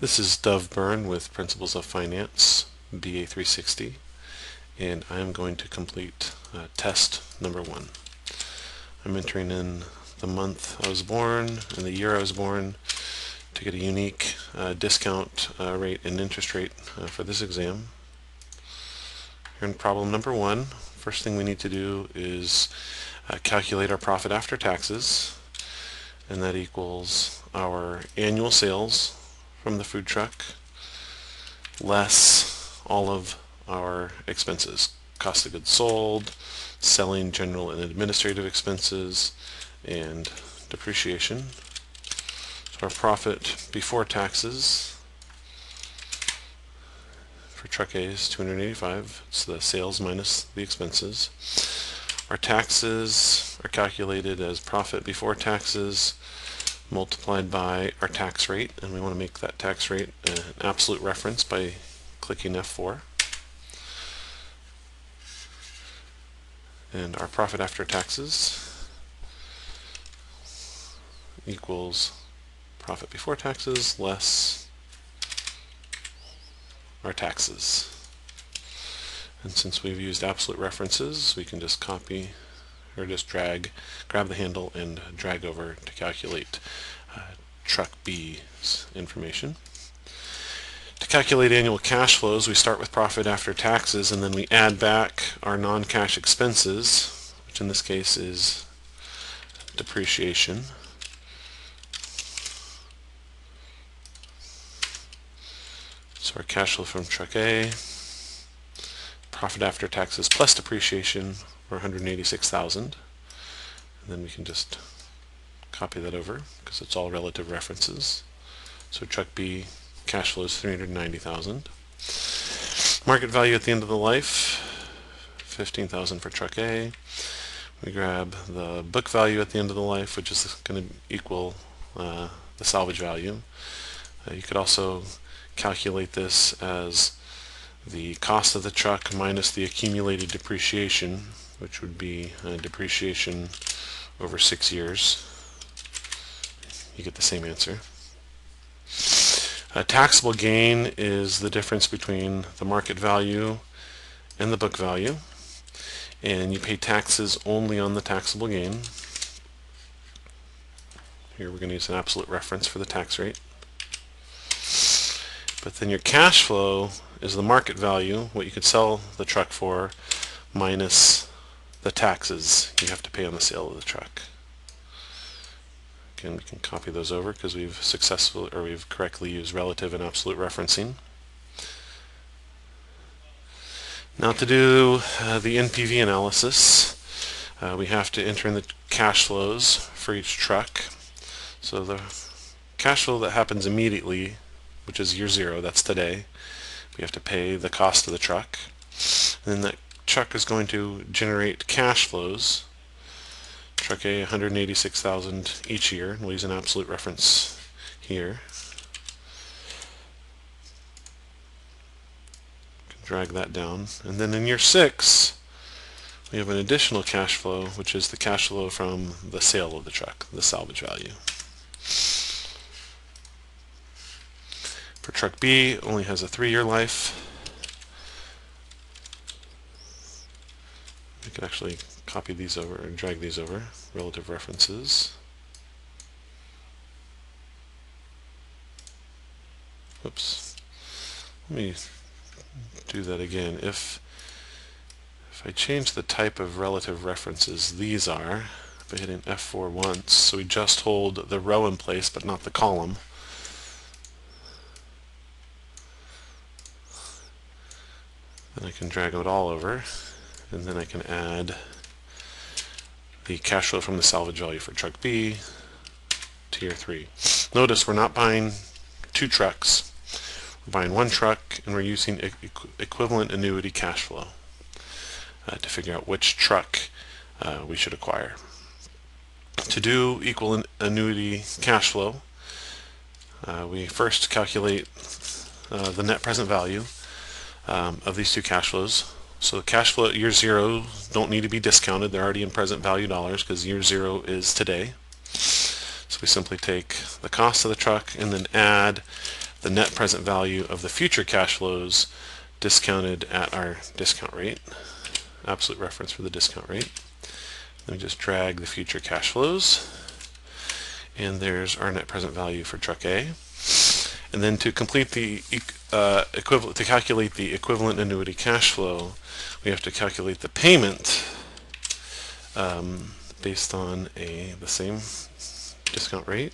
This is Dov Byrne with Principles of Finance, BA 360, and I am going to complete test number 1. I'm entering in the month I was born and the year I was born to get a unique discount rate and interest rate for this exam. Here in problem number 1, first thing we need to do is calculate our profit after taxes, and that equals our annual sales from the food truck less all of our expenses, cost of goods sold, selling, general and administrative expenses, and depreciation. So our profit before taxes for truck A is $285. It's the sales minus the expenses. Our taxes are calculated as profit before taxes multiplied by our tax rate, and we want to make that tax rate an absolute reference by clicking F4. And our profit after taxes equals profit before taxes less our taxes. And since we've used absolute references, we can just copy or just grab the handle and drag over to calculate truck B's information. To calculate annual cash flows, we start with profit after taxes, and then we add back our non-cash expenses, which in this case is depreciation. So our cash flow from truck A, profit after taxes plus depreciation, or $186,000, and then we can just copy that over because it's all relative references. So truck B cash flow is $390,000. Market value at the end of the life, $15,000 for truck A. We grab the book value at the end of the life, which is going to equal the salvage value. You could also calculate this as the cost of the truck minus the accumulated depreciation, which would be depreciation over 6 years. You get the same answer. A taxable gain is the difference between the market value and the book value, and you pay taxes only on the taxable gain. Here we're going to use an absolute reference for the tax rate. But then your cash flow is the market value, what you could sell the truck for, minus the taxes you have to pay on the sale of the truck. Again, we can copy those over because we've correctly used relative and absolute referencing. Now to do the Npv analysis, we have to enter in the cash flows for each truck. So the cash flow that happens immediately, which is year 0, that's today, we have to pay the cost of the truck. And then that truck is going to generate cash flows. Truck A, $186,000 each year. We'll use an absolute reference here. Drag that down. And then in year 6, we have an additional cash flow, which is the cash flow from the sale of the truck, the salvage value. For truck B, it only has a 3-year life. We could actually copy these over and drag these over, relative references. Whoops. Let me do that again. If I change the type of relative references these are by hitting F4 once, so we just hold the row in place but not the column, then I can drag it all over, and then I can add the cash flow from the salvage value for truck B to year 3. Notice we're not buying 2 trucks. We're buying 1 truck, and we're using equivalent annuity cash flow to figure out which truck we should acquire. To do equal annuity cash flow, we first calculate the net present value of these 2 cash flows. So the cash flow at year 0 don't need to be discounted. They're already in present value dollars because year 0 is today. So we simply take the cost of the truck and then add the net present value of the future cash flows discounted at our discount rate, absolute reference for the discount rate. Then we just drag the future cash flows, and there's our net present value for truck A. And then to complete the to calculate the equivalent annuity cash flow, we have to calculate the payment based on the same discount rate,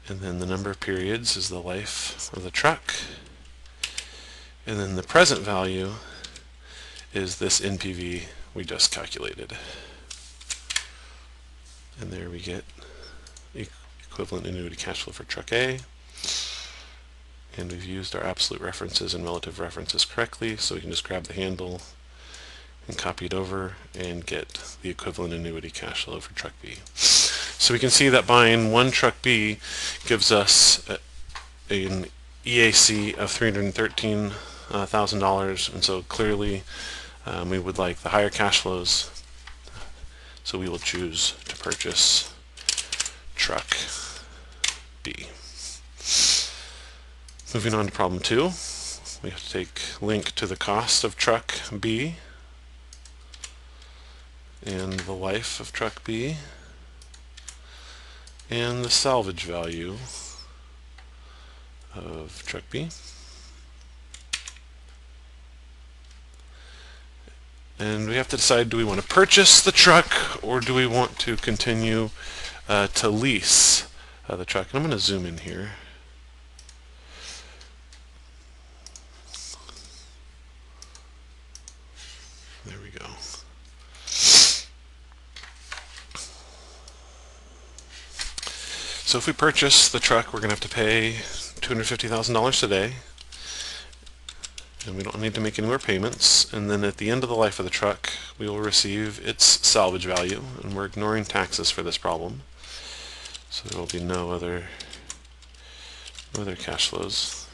and then the number of periods is the life of the truck, and then the present value is this NPV we just calculated. And there we get equivalent annuity cash flow for truck A. And we've used our absolute references and relative references correctly, so we can just grab the handle and copy it over and get the equivalent annuity cash flow for truck B. So we can see that buying one truck B gives us an EAC of $313,000, and so clearly we would like the higher cash flows, so we will choose to purchase truck B. Moving on to problem 2, we have to take link to the cost of truck B and the life of truck B and the salvage value of truck B. And we have to decide, do we want to purchase the truck or do we want to continue to lease the truck? And I'm going to zoom in here. There we go. So if we purchase the truck, we're going to have to pay $250,000 today, and we don't need to make any more payments. And then at the end of the life of the truck, we will receive its salvage value, and we're ignoring taxes for this problem, so there will be no other cash flows.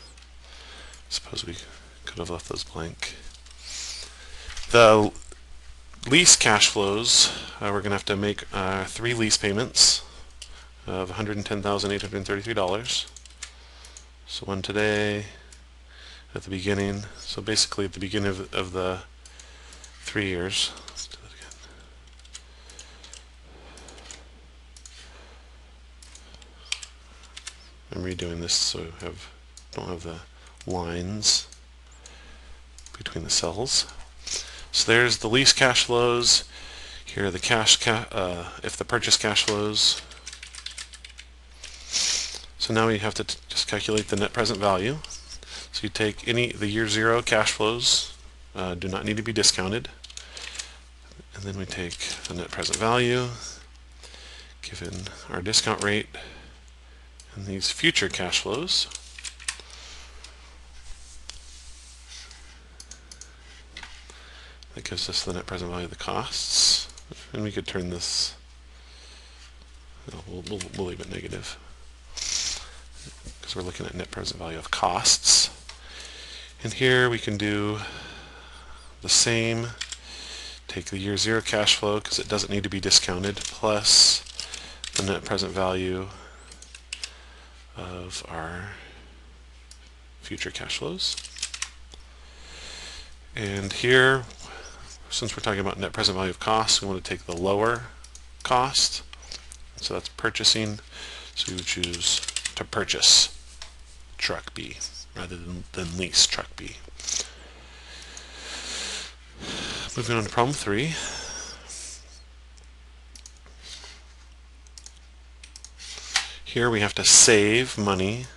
I suppose we could have left those blank. The lease cash flows, we're going to have to make 3 lease payments of $110,833. So one today, at the beginning, so basically at the beginning of the 3 years. Let's do that again. I'm redoing this so I don't have the lines between the cells. So there's the lease cash flows. Here are the if the purchase cash flows. So now we have to just calculate the net present value. So you take the year 0 cash flows, do not need to be discounted, and then we take the net present value given our discount rate and these future cash flows. That gives us the net present value of the costs, and we could turn this, we'll leave it negative because we're looking at net present value of costs. And here we can do the same, take the year 0 cash flow because it doesn't need to be discounted, plus the net present value of our future cash flows. And here, since we're talking about net present value of costs, we want to take the lower cost, so that's purchasing, so we would choose to purchase truck B rather than lease truck B. Moving on to problem 3. Here we have to save money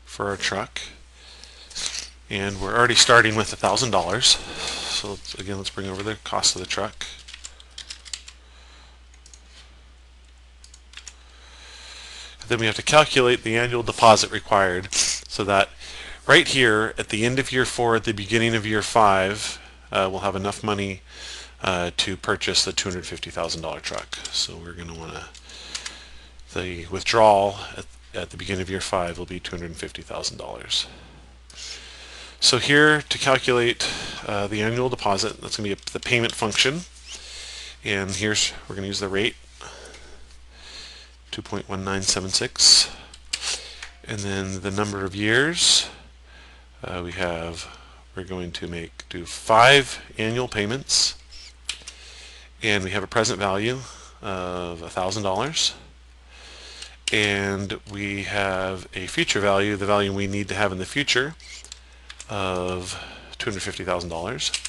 for our truck, and we're already starting with $1,000. So again, let's bring over the cost of the truck. Then we have to calculate the annual deposit required, so that right here at the end of year 4, at the beginning of year 5, we'll have enough money to purchase the $250,000 truck. So we're going to want the withdrawal at the beginning of year 5 will be $250,000. So here to calculate the annual deposit, that's going to be the payment function, and we're going to use the rate 2.1976, And then the number of years, we're going to do 5 annual payments, and we have a present value of $1,000, and we have a future value, the value we need to have in the future, of $250,000.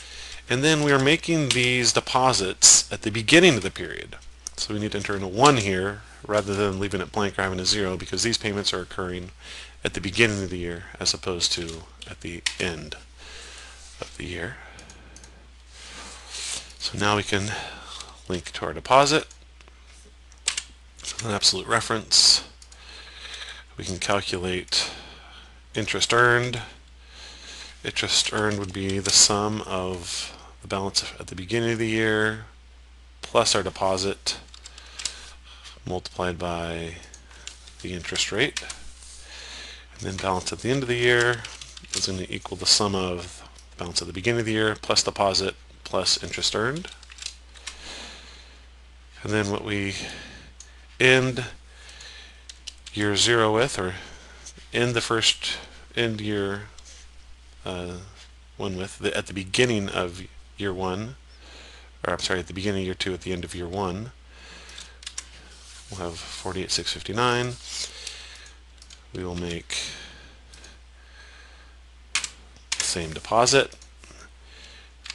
And then we are making these deposits at the beginning of the period. So we need to enter in a 1 here rather than leaving it blank or having a 0, because these payments are occurring at the beginning of the year as opposed to at the end of the year. So now we can link to our deposit, an absolute reference. We can calculate interest earned. Interest earned would be the sum of the balance at the beginning of the year plus our deposit multiplied by the interest rate. And then balance at the end of the year is going to equal the sum of balance at the beginning of the year plus deposit plus interest earned. And then what we end year 0 with, or end year 1 with, at the beginning of year 1, or I'm sorry, at the beginning of year 2 at the end of year 1, we'll have 48,659. We will make the same deposit.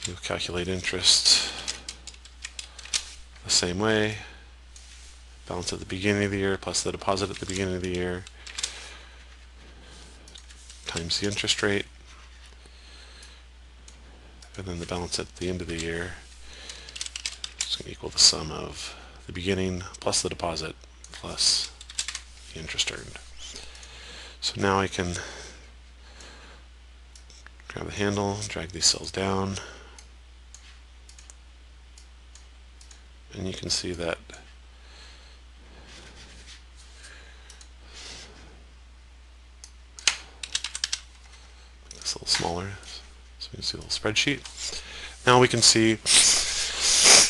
We'll calculate interest the same way. Balance at the beginning of the year plus the deposit at the beginning of the year times the interest rate. And then the balance at the end of the year is going to equal the sum of the beginning plus the deposit plus the interest earned. So now I can grab the handle, drag these cells down, and you can see that make this a little smaller so you can see a little spreadsheet. Now we can see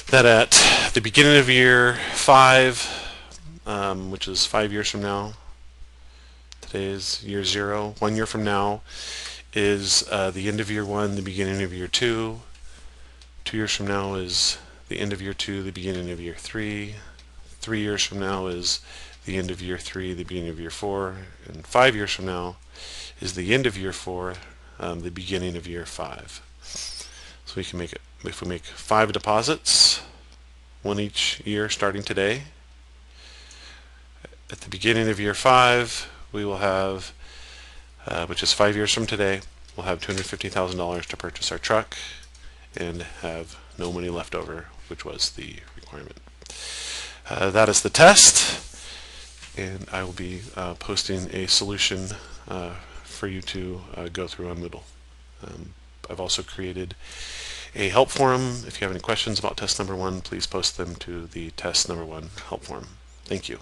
that at the beginning of year 5, which is 5 years from now, today is year 0, 1 year from now is the end of year 1, the beginning of year 2. 2 years from now is the end of year 2, the beginning of year 3. 3 years from now is the end of year 3, the beginning of year 4. And 5 years from now is the end of year 4, the beginning of year 5. So we can make it, if we make 5 deposits, 1 each year starting today, at the beginning of year 5 we will have, which is 5 years from today, we'll have $250,000 to purchase our truck and have no money left over, which was the requirement. That is the test, and I will be posting a solution for you to go through on Moodle. I've also created a help forum. If you have any questions about test number 1, please post them to the test number 1 help forum. Thank you.